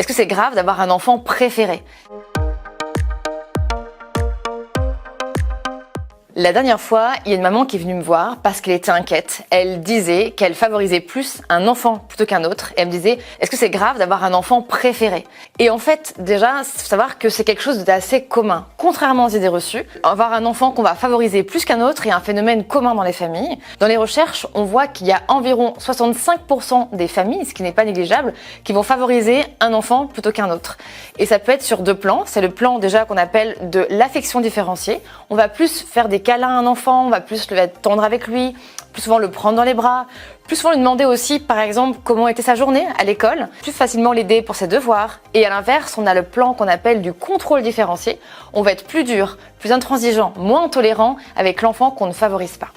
que c'est grave d'avoir un enfant préféré ? La dernière fois, il y a une maman qui est venue me voir parce qu'elle était inquiète. Elle disait qu'elle favorisait plus un enfant plutôt qu'un autre. Et elle me disait, est-ce que c'est grave d'avoir un enfant préféré ? Et en fait, déjà, il faut savoir que c'est quelque chose d'assez commun. Contrairement aux idées reçues, avoir un enfant qu'on va favoriser plus qu'un autre est un phénomène commun dans les familles. Dans les recherches, on voit qu'il y a environ 65% des familles, ce qui n'est pas négligeable, qui vont favoriser un enfant plutôt qu'un autre. Et ça peut être sur deux plans. C'est le plan déjà qu'on appelle de l'affection différenciée. On va plus faire des câlin à un enfant, on va plus être tendre avec lui, plus souvent le prendre dans les bras, plus souvent lui demander aussi, par exemple, comment était sa journée à l'école, plus facilement l'aider pour ses devoirs. Et à l'inverse, on a le plan qu'on appelle du contrôle différencié. On va être plus dur, plus intransigeant, moins tolérant avec l'enfant qu'on ne favorise pas.